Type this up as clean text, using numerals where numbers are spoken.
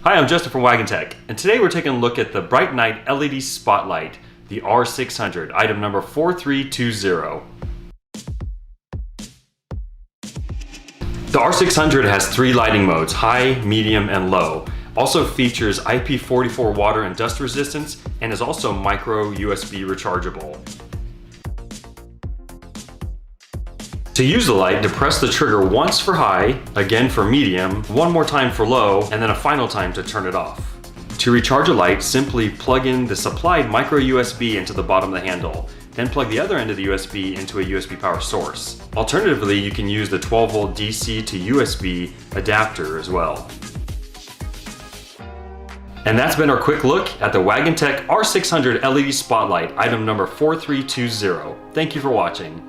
Hi, I'm Justin from WAGAN Tech, and today we're taking a look at the BriteNite LED Spotlight, the R600, item number 4320. The R600 has 3 lighting modes, high, medium, and low. Also features IP44 water and dust resistance, and is also micro USB rechargeable. To use the light, depress the trigger once for high, again for medium, one more time for low, and then a final time to turn it off. To recharge a light, simply plug in the supplied micro USB into the bottom of the handle, then plug the other end of the USB into a USB power source. Alternatively, you can use the 12 volt DC to USB adapter as well. And that's been our quick look at the WAGAN Tech R600 LED Spotlight, item number 4320. Thank you for watching.